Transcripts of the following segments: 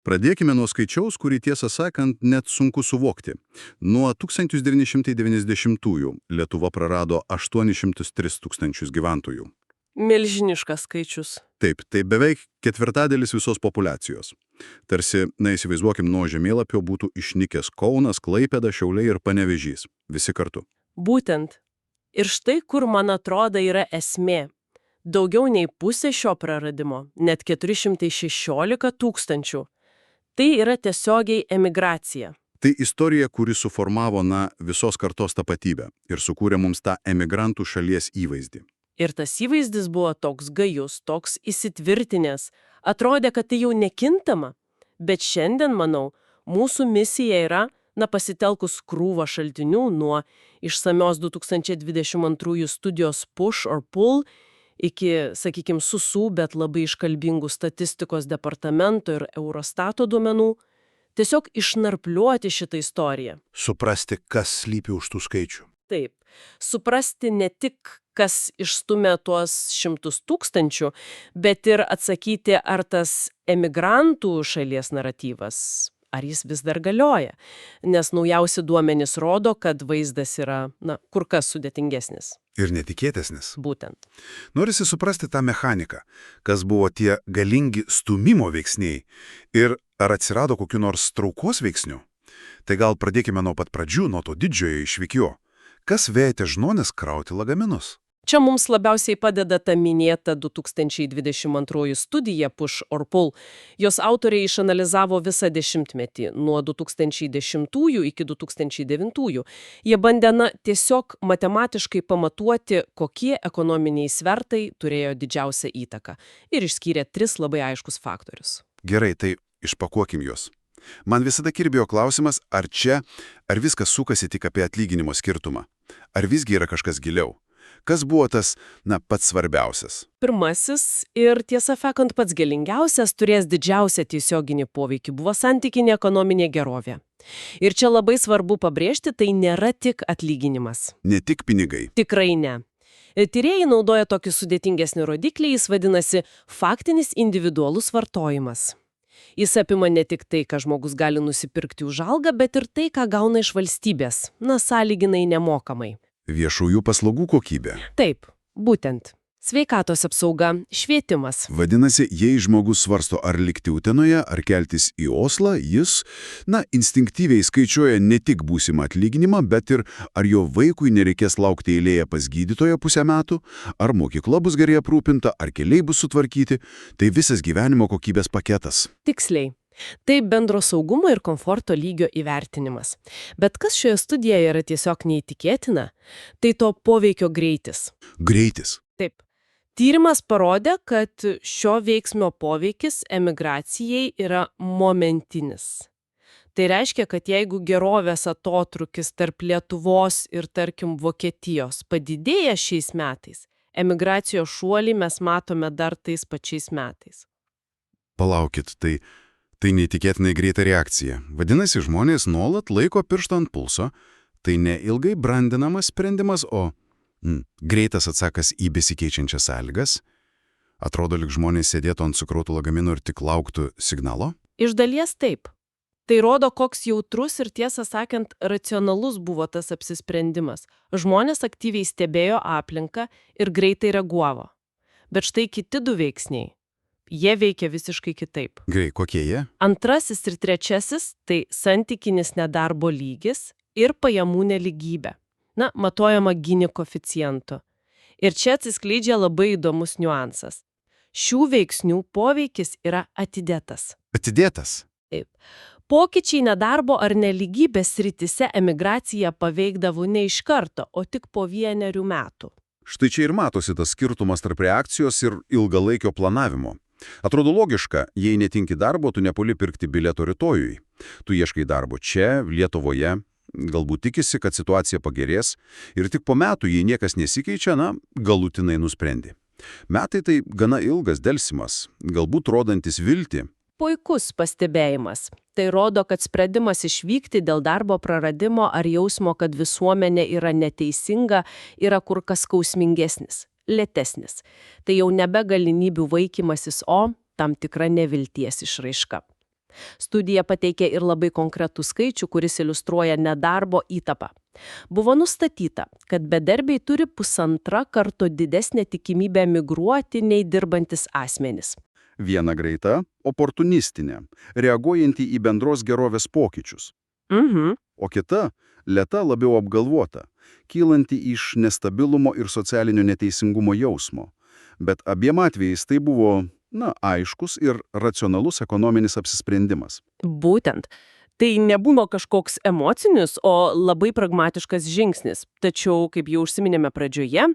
Pradėkime nuo skaičiaus, kurį tiesą sakant net sunku suvokti. Nuo 1990-ųjų Lietuva prarado 803 tūkstančius gyventojų. Milžiniškas skaičius. Taip, tai beveik ketvirtadalis visos populiacijos. Tarsi, įsivaizduokim, nuo žemėlapio būtų išnykęs Kaunas, Klaipėda, Šiauliai ir Panevėžys. Visi kartu. Būtent. Ir štai kur, man atrodo, yra esmė. Daugiau nei pusė šio praradimo, net 416 tūkstančių. Tai yra tiesiogiai emigracija. Tai istorija, kuri suformavo, visos kartos tapatybę ir sukūrė mums tą emigrantų šalies įvaizdį. Ir tas įvaizdis buvo toks gajus, toks įsitvirtinęs. Atrodė, kad tai jau nekintama. Bet šiandien, manau, mūsų misija yra, pasitelkus krūvą šaltinių nuo išsamios 2022 studijos Push or Pull iki, sakykime, susų, bet labai iškalbingų statistikos departamento ir Eurostato duomenų, tiesiog išnarpliuoti šitą istoriją. Suprasti, kas slypi už tų skaičių. Taip. Suprasti ne tik, kas išstumė tuos 100 tūkstančių, bet ir atsakyti, ar tas emigrantų šalies naratyvas, ar jis vis dar galioja. Nes naujausi duomenys rodo, kad vaizdas yra, kur kas sudėtingesnis. Ir netikėtesnis. Būtent. Norisi suprasti tą mechaniką, kas buvo tie galingi stumimo veiksniai ir ar atsirado kokiu nors traukos veiksniu. Tai gal pradėkime nuo pat pradžių, nuo to didžiojo išvykio. Kas vėtė žmonės krauti lagaminus? Čia mums labiausiai padeda ta minėta 2022 studija Push or Pull. Jos autoriai išanalizavo visą dešimtmetį, nuo 2010 iki 2009. Jie bandė tiesiog matematiškai pamatuoti, kokie ekonominiai svertai turėjo didžiausią įtaką. Ir išskyrė 3 labai aiškus faktorius. Gerai, tai išpakuokim juos. Man visada kirbėjo klausimas, ar viskas sukasi tik apie atlyginimo skirtumą. Ar visgi yra kažkas giliau? Kas buvo tas, pats svarbiausias? Pirmasis ir, tiesą sakant, pats galingiausias turės didžiausią tiesioginį poveikį buvo santykinė ekonominė gerovė. Ir čia labai svarbu pabrėžti, tai nėra tik atlyginimas. Ne tik pinigai. Tikrai ne. Tyrėjai naudoja tokį sudėtingesnį rodiklį, jis vadinasi faktinis individualus vartojimas. Jis apima ne tik tai, ką žmogus gali nusipirkti už algą, bet ir tai, ką gauna iš valstybės, sąlyginai nemokamai. Viešųjų paslaugų kokybė. Taip, būtent. Sveikatos apsauga, švietimas. Vadinasi, jei žmogus svarsto ar likti Utenoje, ar keltis į Oslą, jis, instinktyviai skaičiuoja ne tik būsimą atlyginimą, bet ir ar jo vaikui nereikės laukti eilėje pas gydytoją pusę metų, ar mokykla bus gerai aprūpinta, ar keliai bus sutvarkyti. Tai visas gyvenimo kokybės paketas. Tiksliai. Tai bendro saugumo ir komforto lygio įvertinimas. Bet kas šioje studijoje yra tiesiog neįtikėtina, tai to poveikio greitis. Greitis. Taip. Tyrimas parodė, kad šio veiksmio poveikis emigracijai yra momentinis. Tai reiškia, kad jeigu gerovės atotrūkis tarp Lietuvos ir, tarkim, Vokietijos padidėja šiais metais, emigracijos šuolį mes matome dar tais pačiais metais. Palaukit, tai neįtikėtinai greita reakcija. Vadinasi, žmonės nuolat laiko pirštą ant pulso. Tai ne ilgai brandinamas sprendimas, o greitas atsakas į besikeičiančias sąlygas. Atrodo, lyg žmonės sėdėtų ant sukrautų lagaminų ir tik lauktų signalo? Iš dalies taip. Tai rodo, koks jautrus ir, tiesą sakant, racionalus buvo tas apsisprendimas. Žmonės aktyviai stebėjo aplinką ir greitai reagavo. Bet štai kiti 2 veiksniai. Jie veikia visiškai kitaip. Gerai, kokie jie? Antrasis ir trečiasis – tai santykinis nedarbo lygis ir pajamų nelygybė. Matuojama Gini koeficientu. Ir čia atsiskleidžia labai įdomus niuansas. Šių veiksnių poveikis yra atidėtas. Atidėtas? Taip. Pokyčiai nedarbo ar nelygybės srityse emigraciją paveikdavo ne iš karto, o tik po 1 metų. Štai čia ir matosi tas skirtumas tarp reakcijos ir ilgalaikio planavimo. Atrodo logiška, jei netinki darbo, tu nepuli pirkti bilieto rytojui. Tu ieškai darbo čia, Lietuvoje, galbūt tikisi, kad situacija pagerės ir tik po metų, jei niekas nesikeičia, galutinai nusprendi. Metai tai gana ilgas delsimas, galbūt rodantis viltį. Puikus pastebėjimas. Tai rodo, kad sprendimas išvykti dėl darbo praradimo ar jausmo, kad visuomenė yra neteisinga, yra kur kas skausmingesnis, lėtesnis. Tai jau nebe galimybių vaikymasis, o tam tikra nevilties išraiška. Studija pateikė ir labai konkretų skaičių, kuris iliustruoja nedarbo įtampą. Buvo nustatyta, kad bedarbiai turi 1,5 karto didesnę tikimybę migruoti nei dirbantis asmenys. Viena greita, oportunistinė, reaguojanti į bendros gerovės pokyčius. O kita – lėta, labiau apgalvota, kylanti iš nestabilumo ir socialinio neteisingumo jausmo. Bet abiem atvejais tai buvo, aiškus ir racionalus ekonominis apsisprendimas. Būtent. Tai nebuvo kažkoks emocinis, o labai pragmatiškas žingsnis. Tačiau, kaip jau užsiminėme pradžioje,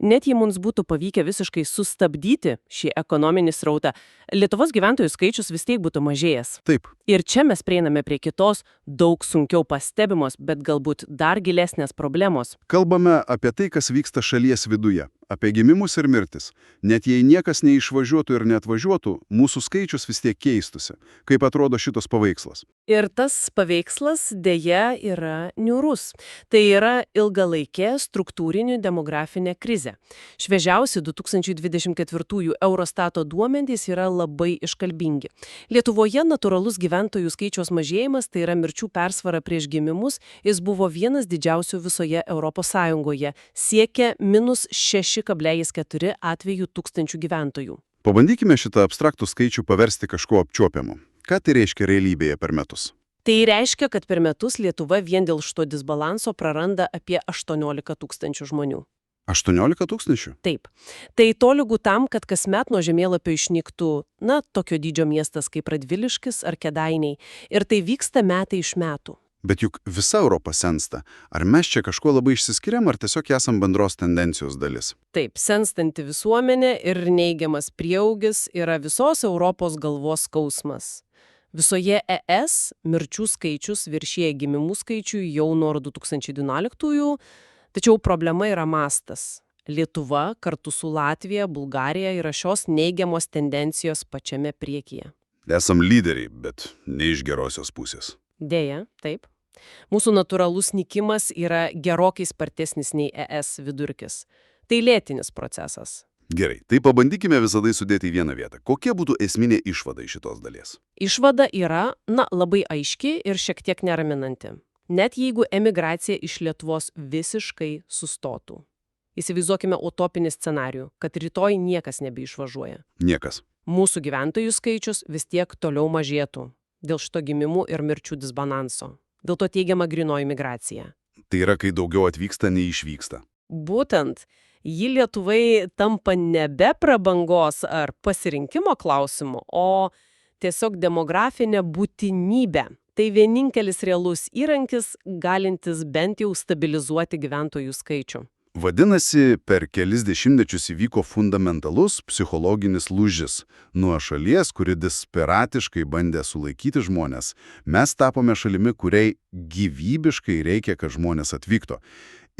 net jei mums būtų pavykę visiškai sustabdyti šį ekonominį srautą, Lietuvos gyventojų skaičius vis tiek būtų mažėjęs. Taip. Ir čia mes prieiname prie kitos, daug sunkiau pastebimos, bet galbūt dar gilesnės problemos. Kalbame apie tai, kas vyksta šalies viduje, apie gimimus ir mirtis. Net jei niekas neišvažiuotų ir neatvažiuotų, mūsų skaičius vis tiek keistusi. Kaip atrodo šitas paveikslas? Ir tas paveikslas dėja yra niūrus. Tai yra ilgalaikė struktūrinių demografinė krizė. Šviežiausi 2024 Eurostato duomenys yra labai iškalbingi. Lietuvoje natūralus gyventojų skaičiaus mažėjimas, tai yra mirčių persvara prieš gimimus, jis buvo vienas didžiausių visoje Europos Sąjungoje, siekia -6,4 atvejų tūkstančių gyventojų. Pabandykime šitą abstraktų skaičių paversti kažkuo apčiuopiamu. Ką tai reiškia realybėje per metus? Tai reiškia, kad per metus Lietuva vien dėl šito disbalanso praranda apie 18 tūkstančių žmonių. 18 tūkstančių? Taip. Tai tolygu tam, kad kasmet nuo žemėlapio išnyktų, tokio dydžio miestas kaip Radviliškis ar Kėdainiai. Ir tai vyksta metai iš metų. Bet juk visa Europa sensta. Ar mes čia kažkuo labai išsiskiriam, ar tiesiog esam bendros tendencijos dalis? Taip, senstanti visuomenė ir neigiamas prieaugis yra visos Europos galvos skausmas. Visoje ES mirčių skaičius viršija gimimų skaičių jau nuo 2012-ųjų, tačiau problema yra mastas. Lietuva kartu su Latvija, Bulgarija yra šios neigiamos tendencijos pačiame priekyje. Esam lyderiai, bet ne iš gerosios pusės. Deja, taip. Mūsų natūralus nykimas yra gerokai spartesnis nei ES vidurkis. Tai lėtinis procesas. Gerai, tai pabandykime visada sudėti į vieną vietą. Kokia būtų esminė išvada iš šitos dalies? Išvada yra, labai aiški ir šiek tiek neraminanti. Net jeigu emigracija iš Lietuvos visiškai sustotų. Įsivaizduokime utopinį scenarijų, kad rytoj niekas nebeišvažiuoja. Niekas. Mūsų gyventojų skaičius vis tiek toliau mažėtų dėl šito gimimų ir mirčių disbalanso. Dėl to teigiama grynoji migracija. Tai yra, kai daugiau atvyksta, nei išvyksta. Būtent, ji Lietuvai tampa nebe prabangos ar pasirinkimo klausimu, o tiesiog demografinė būtinybė. Tai vienintelis realus įrankis, galintis bent jau stabilizuoti gyventojų skaičių. Vadinasi, per kelis dešimtmečius įvyko fundamentalus psichologinis lūžis. Nuo šalies, kuri desperatiškai bandė sulaikyti žmonės, mes tapome šalimi, kuriai gyvybiškai reikia, kad žmonės atvyktų.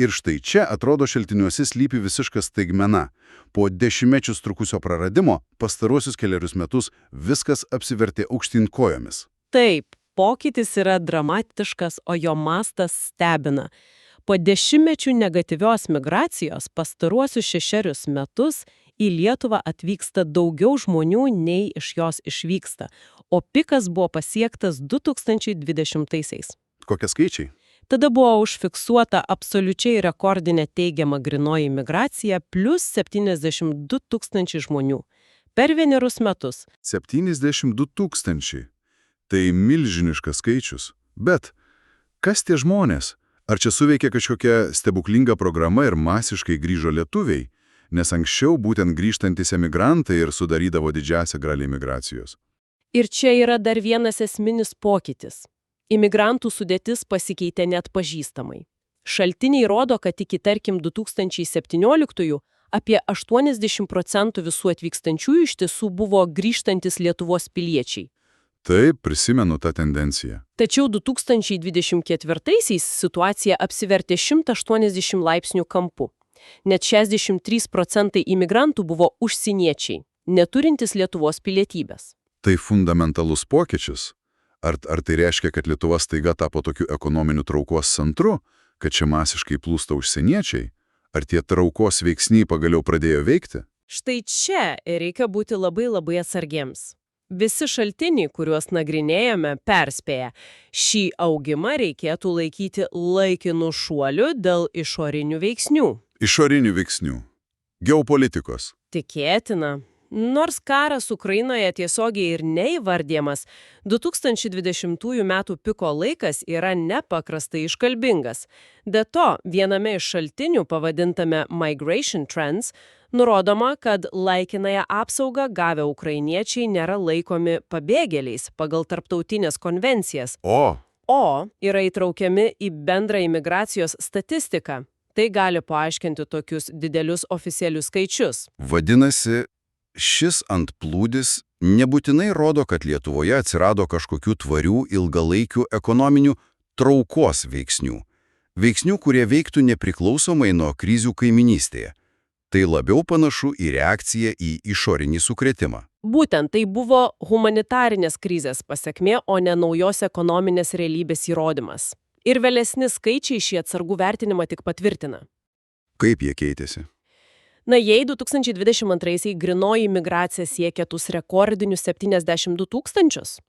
Ir štai čia, atrodo, šaltiniuose slypi visiška staigmena. Po dešimtmečius trukusio praradimo, pastaruosius keliarius metus viskas apsivertė aukštyn kojomis. Taip, pokytis yra dramatiškas, o jo mastas stebina. Po dešimtmečių negatyvios migracijos pastaruosius 6 metus į Lietuvą atvyksta daugiau žmonių, nei iš jos išvyksta, o pikas buvo pasiektas 2020-aisiais. Kokie skaičiai? Tada buvo užfiksuota absoliučiai rekordinė teigiama grynoji migracija plus 72 tūkstančiai žmonių. Per 1 metus. 72 tūkstančiai. Tai milžiniškas skaičius. Bet kas tie žmonės? Ar čia suveikia kažkokia stebuklinga programa ir masiškai grįžo lietuviai? Nes anksčiau būtent grįžtantys emigrantai ir sudarydavo didžiausią dalį migracijos. Ir čia yra dar vienas esminis pokytis. Imigrantų sudėtis pasikeitė net pažįstamai. Šaltiniai rodo, kad iki, tarkim, 2017-ųjų apie 80% visų atvykstančiųjų iš tiesų buvo grįžtantis Lietuvos piliečiai. Taip, prisimenu tą tendenciją. Tačiau 2024-aisiais situacija apsivertė 180 laipsnių kampu. Net 63% imigrantų buvo užsieniečiai, neturintys Lietuvos pilietybės. Tai fundamentalus pokyčius. Ar tai reiškia, kad Lietuva staiga tapo tokiu ekonominiu traukos centru, kad čia masiškai plūsta užsieniečiai? Ar tie traukos veiksniai pagaliau pradėjo veikti? Štai čia reikia būti labai atsargiems. Visi šaltiniai, kuriuos nagrinėjome, perspėja, šį augimą reikėtų laikyti laikinu šuoliu dėl išorinių veiksnių. Išorinių veiksnių. Geopolitikos. Tikėtina. Nors karas Ukrainoje tiesiogiai ir neįvardyjamas, 2020 m. piko laikas yra nepaprastai iškalbingas. Be to, viename iš šaltinių pavadintame Migration Trends nurodoma, kad laikinąją apsaugą gavę ukrainiečiai nėra laikomi pabėgėliais pagal tarptautinės konvencijas, o yra įtraukiami į bendrą imigracijos statistiką. Tai gali paaiškinti tokius didelius oficialius skaičius. Vadinasi, šis antplūdis nebūtinai rodo, kad Lietuvoje atsirado kažkokių tvarių ilgalaikių ekonominių traukos veiksnių. Veiksnių, kurie veiktų nepriklausomai nuo krizių kaiminystėje. Tai labiau panašu į reakciją į išorinį sukrėtimą. Būtent tai buvo humanitarinės krizės pasekmė, o ne naujos ekonominės realybės įrodymas. Ir vėlesni skaičiai šį atsargų vertinimą tik patvirtina. Kaip jie keitėsi? Na, jei 2022-aisiais grynoji migracija siekė tus rekordinius 72 tūkstančius,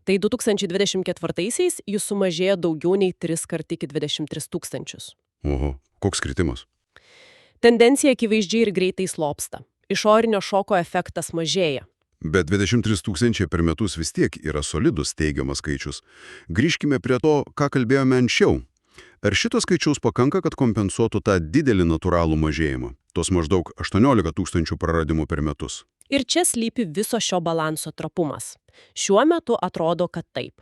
tai 2024-aisiais jis sumažėjo daugiau nei 3 kart iki 23 tūkstančius. Oho, koks kritimas? Tendencija akivaizdžiai ir greitai slopsta. Išorinio šoko efektas mažėja. Bet 23 tūkstančiai per metus vis tiek yra solidus teigiamas skaičius. Grįžkime prie to, ką kalbėjome anksčiau. Ar šito skaičiaus pakanka, kad kompensuotų tą didelį natūralų mažėjimą? Tos maždaug 18 tūkstančių praradimų per metus. Ir čia slypi viso šio balanso trapumas. Šiuo metu atrodo, kad taip.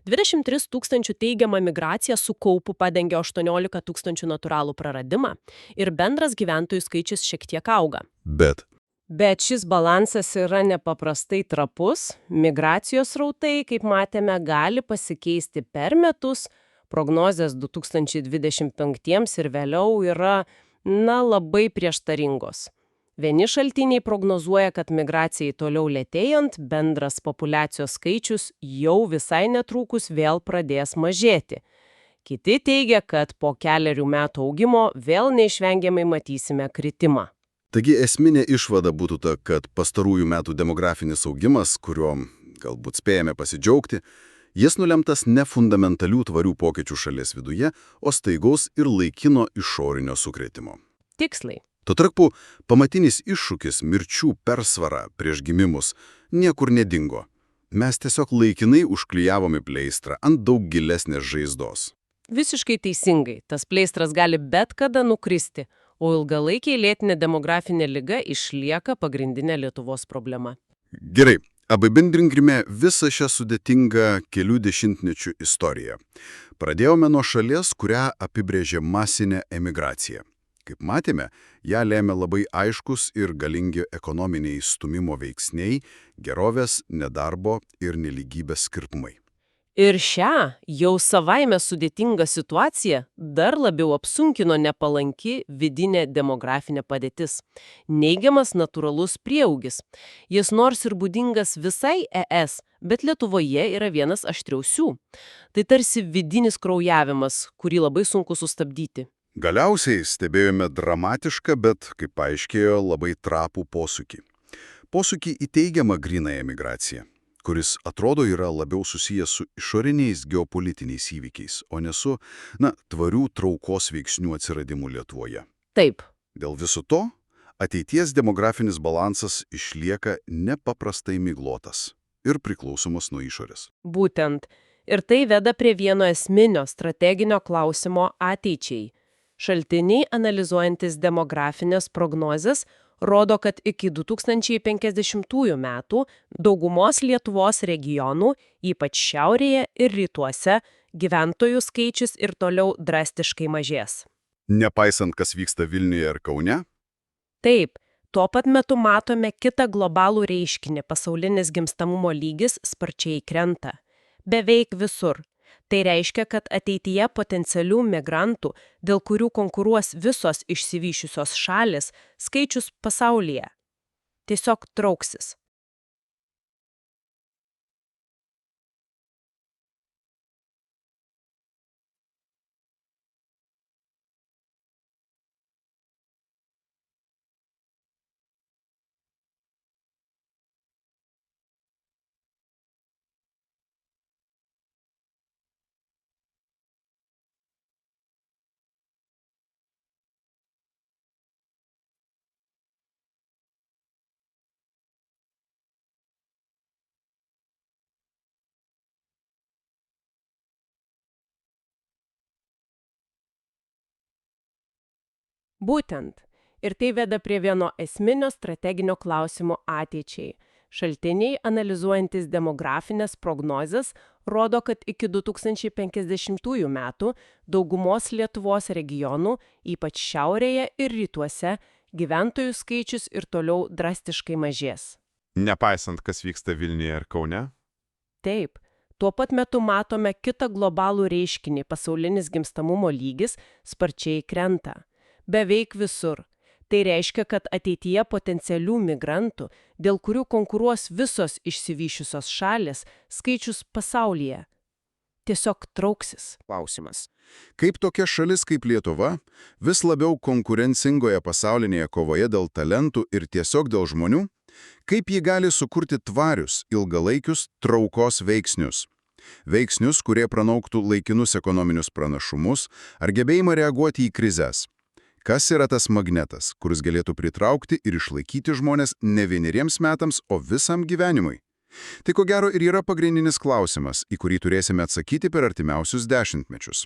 23 tūkstančių teigiama migracija su kaupu padengia 18 tūkstančių natūralų praradimą ir bendras gyventojų skaičius šiek tiek auga. Bet šis balansas yra nepaprastai trapus. Migracijos rautai, kaip matėme, gali pasikeisti per metus. Prognozės 2025 ir vėliau yra, labai prieštaringos. Vieni šaltiniai prognozuoja, kad migracijai toliau lėtėjant, bendras populiacijos skaičius jau visai netrukus vėl pradės mažėti. Kiti teigia, kad po kelerių metų augimo vėl neišvengiamai matysime kritimą. Taigi esminė išvada būtų ta, kad pastarųjų metų demografinis augimas, kuriuo galbūt spėjame pasidžiaugti, jis nulemtas ne fundamentalių tvarių pokyčių šalies viduje, o staigaus ir laikino išorinio sukrėtimo. Tiksliai. Tuo tarpu pamatinis iššūkis mirčių persvara prieš gimimus niekur nedingo. Mes tiesiog laikinai užklijavome pleistrą ant daug gilesnės žaizdos. Visiškai teisingai. Tas pleistras gali bet kada nukristi, o ilgalaikiai lėtinė demografinė liga išlieka pagrindinė Lietuvos problema. Gerai, apibendrinkime visą šią sudėtingą kelių dešimtmečių istoriją. Pradėjome nuo šalies, kurią apibrėžė masinė emigracija. Kaip matėme, ją lėmė labai aiškus ir galingi ekonominiai stumimo veiksniai, gerovės, nedarbo ir nelygybės skirtumai. Ir šią jau savaime sudėtingą situaciją dar labiau apsunkino nepalanki vidinė demografinė padėtis. Neigiamas natūralus prieaugis. Jis nors ir būdingas visai ES, bet Lietuvoje yra vienas aštriausių. Tai tarsi vidinis kraujavimas, kurį labai sunku sustabdyti. Galiausiai stebėjome dramatišką, bet, kaip paaiškėjo, labai trapų posūkį. Posūkį į teigiamą grynąją migraciją, kuris atrodo yra labiau susijęs su išoriniais geopolitiniais įvykiais, o ne su, tvarių traukos veiksnių atsiradimu Lietuvoje. Taip. Dėl viso to, ateities demografinis balansas išlieka nepaprastai miglotas ir priklausomas nuo išorės. Būtent. Ir tai veda prie vieno esminio strateginio klausimo ateičiai. Šaltiniai analizuojantis demografinės prognozes rodo, kad iki 2050 metų daugumos Lietuvos regionų, ypač šiaurėje ir rytuose, gyventojų skaičius ir toliau drastiškai mažės. Nepaisant, kas vyksta Vilniuje ir Kaune? Taip, tuo pat metu matome kitą globalų reiškinį, pasaulinis gimstamumo lygis sparčiai krenta. Beveik visur. Tai reiškia, kad ateityje potencialių migrantų, dėl kurių konkuruos visos išsivysčiusios šalis, skaičius pasaulyje tiesiog trauksis. Būtent. Ir tai veda prie vieno esminio strateginio klausimo ateičiai. Šaltiniai, analizuojantis demografinės prognozes, rodo, kad iki 2050 metų daugumos Lietuvos regionų, ypač šiaurėje ir rytuose, gyventojų skaičius ir toliau drastiškai mažės. Nepaisant, kas vyksta Vilniuje ir Kaune? Taip, tuo pat metu matome kitą globalų reiškinį, pasaulinis gimstamumo lygis sparčiai krenta. Beveik visur. Tai reiškia, kad ateityje potencialių migrantų, dėl kurių konkuruos visos išsivyšiusios šalis, skaičius pasaulyje tiesiog trauksis. Klausimas. Kaip tokia šalis kaip Lietuva vis labiau konkurencingoje pasaulinėje kovoje dėl talentų ir tiesiog dėl žmonių, kaip ji gali sukurti tvarius, ilgalaikius traukos veiksnius? Veiksnius, kurie pranauktų laikinus ekonominius pranašumus ar gebėjimą reaguoti į krizes. Kas yra tas magnetas, kuris galėtų pritraukti ir išlaikyti žmonės ne vieneriems metams, o visam gyvenimui? Tai ko gero ir yra pagrindinis klausimas, į kurį turėsime atsakyti per artimiausius 10 mečius.